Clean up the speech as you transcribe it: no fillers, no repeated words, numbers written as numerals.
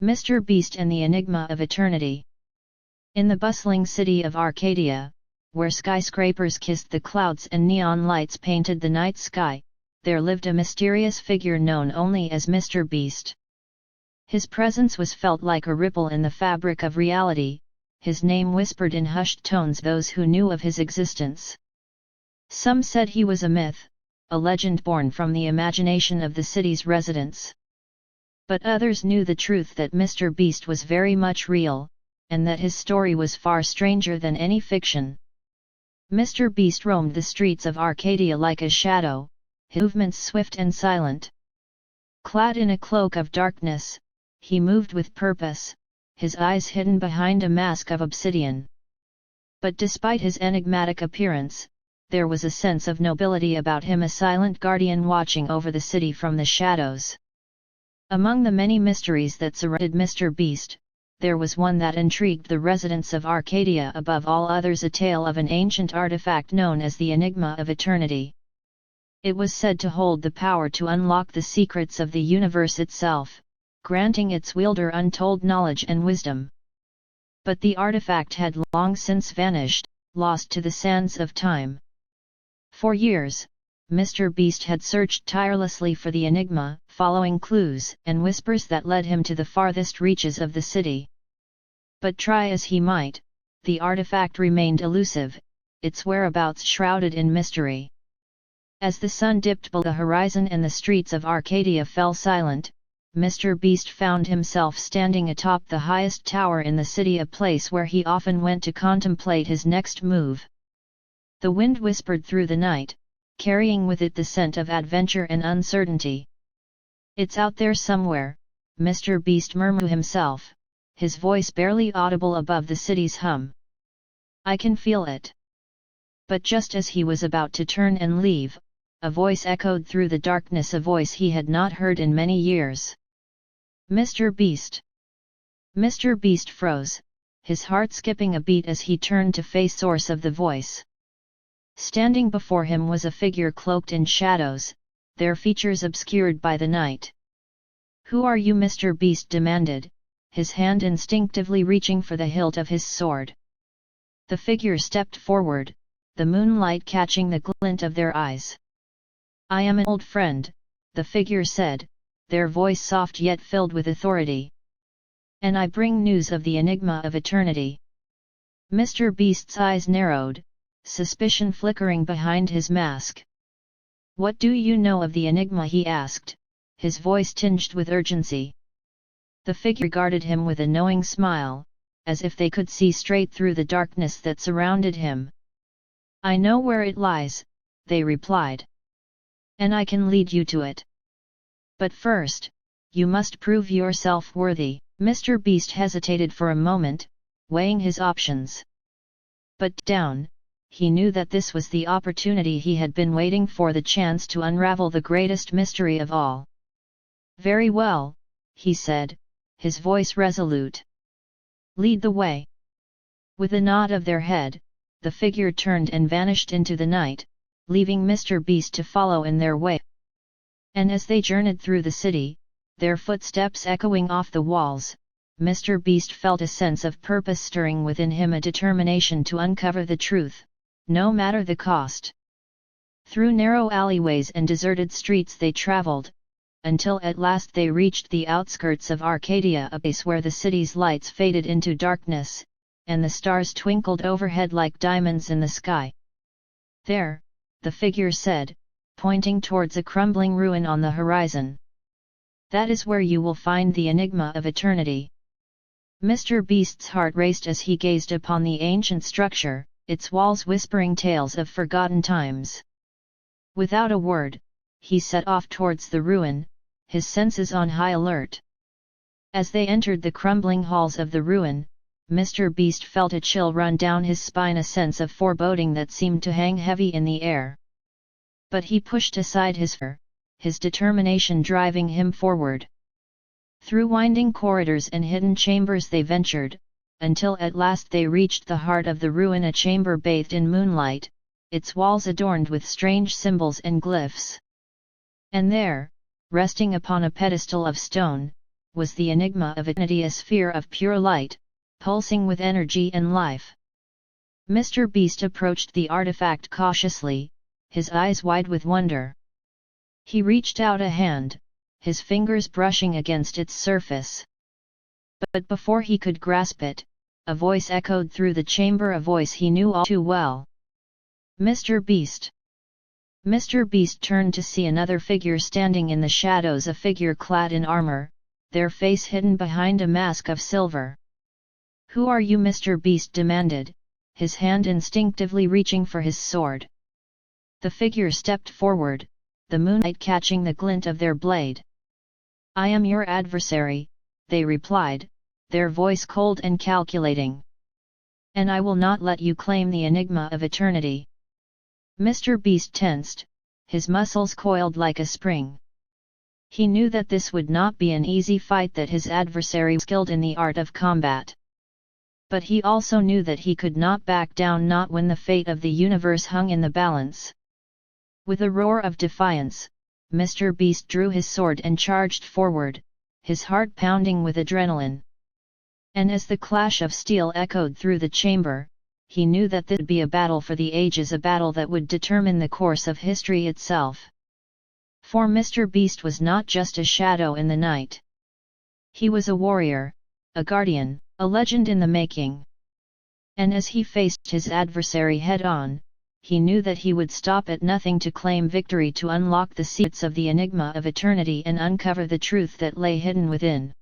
Mr. Beast and the Enigma of Eternity. In the bustling city of Arcadia, where skyscrapers kissed the clouds and neon lights painted the night sky, there lived a mysterious figure known only as Mr. Beast. His presence was felt like a ripple in the fabric of reality, his name whispered in hushed tones those who knew of his existence. Some said he was a myth, a legend born from the imagination of the city's residents. But others knew the truth that Mr. Beast was very much real, and that his story was far stranger than any fiction. Mr. Beast roamed the streets of Arcadia like a shadow, his movements swift and silent. Clad in a cloak of darkness, he moved with purpose, his eyes hidden behind a mask of obsidian. But despite his enigmatic appearance, there was a sense of nobility about him, a silent guardian watching over the city from the shadows. Among the many mysteries that surrounded Mr. Beast, there was one that intrigued the residents of Arcadia above all others, a tale of an ancient artifact known as the Enigma of Eternity. It was said to hold the power to unlock the secrets of the universe itself, granting its wielder untold knowledge and wisdom. But the artifact had long since vanished, lost to the sands of time. For years, Mr. Beast had searched tirelessly for the enigma, following clues and whispers that led him to the farthest reaches of the city. But try as he might, the artifact remained elusive, its whereabouts shrouded in mystery. As the sun dipped below the horizon and the streets of Arcadia fell silent, Mr. Beast found himself standing atop the highest tower in the city, a place where he often went to contemplate his next move. The wind whispered through the night, carrying with it the scent of adventure and uncertainty. "It's out there somewhere," Mr. Beast murmured to himself, his voice barely audible above the city's hum. "I can feel it." But just as he was about to turn and leave, a voice echoed through the darkness, a voice he had not heard in many years. "Mr. Beast." Mr. Beast froze, his heart skipping a beat as he turned to face the source of the voice. Standing before him was a figure cloaked in shadows, their features obscured by the night. "Who are you?" Mr. Beast demanded, his hand instinctively reaching for the hilt of his sword. The figure stepped forward, the moonlight catching the glint of their eyes. "I am an old friend," the figure said, their voice soft yet filled with authority. "And I bring news of the Enigma of Eternity." Mr. Beast's eyes narrowed, suspicion flickering behind his mask. "What do you know of the Enigma?" he asked, his voice tinged with urgency. The figure regarded him with a knowing smile, as if they could see straight through the darkness that surrounded him. "I know where it lies," they replied. "And I can lead you to it. But first, you must prove yourself worthy." Mr. Beast hesitated for a moment, weighing his options. But down, he knew that this was the opportunity he had been waiting for, the chance to unravel the greatest mystery of all. "Very well," he said, his voice resolute. "Lead the way." With a nod of their head, the figure turned and vanished into the night, leaving Mr. Beast to follow in their way. And as they journeyed through the city, their footsteps echoing off the walls, Mr. Beast felt a sense of purpose stirring within him, a determination to uncover the truth, no matter the cost. Through narrow alleyways and deserted streets they traveled, until at last they reached the outskirts of Arcadia, a place where the city's lights faded into darkness, and the stars twinkled overhead like diamonds in the sky. "There," the figure said, pointing towards a crumbling ruin on the horizon. "That is where you will find the Enigma of Eternity." Mr. Beast's heart raced as he gazed upon the ancient structure, its walls whispering tales of forgotten times. Without a word, he set off towards the ruin, his senses on high alert. As they entered the crumbling halls of the ruin, Mr. Beast felt a chill run down his spine, a sense of foreboding that seemed to hang heavy in the air. But he pushed aside his fear, his determination driving him forward. Through winding corridors and hidden chambers they ventured, until at last they reached the heart of the ruin, a chamber bathed in moonlight, its walls adorned with strange symbols and glyphs. And there, resting upon a pedestal of stone, was the enigma of eternity, a sphere of pure light, pulsing with energy and life. Mr. Beast approached the artifact cautiously, his eyes wide with wonder. He reached out a hand, his fingers brushing against its surface. But before he could grasp it, a voice echoed through the chamber, a voice he knew all too well. Mr. Beast! Mr. Beast turned to see another figure standing in the shadows, a figure clad in armor, their face hidden behind a mask of silver. "Who are you?" Mr. Beast demanded, his hand instinctively reaching for his sword. The figure stepped forward, the moonlight catching the glint of their blade. "I am your adversary," they replied, their voice cold and calculating. "And I will not let you claim the enigma of eternity." Mr. Beast tensed, his muscles coiled like a spring. He knew that this would not be an easy fight, that his adversary was skilled in the art of combat. But he also knew that he could not back down, not when the fate of the universe hung in the balance. With a roar of defiance, Mr. Beast drew his sword and charged forward, his heart pounding with adrenaline. And as the clash of steel echoed through the chamber, he knew that this would be a battle for the ages, a battle that would determine the course of history itself. For Mr. Beast was not just a shadow in the night. He was a warrior, a guardian, a legend in the making. And as he faced his adversary head-on, he knew that he would stop at nothing to claim victory, to unlock the secrets of the enigma of eternity and uncover the truth that lay hidden within.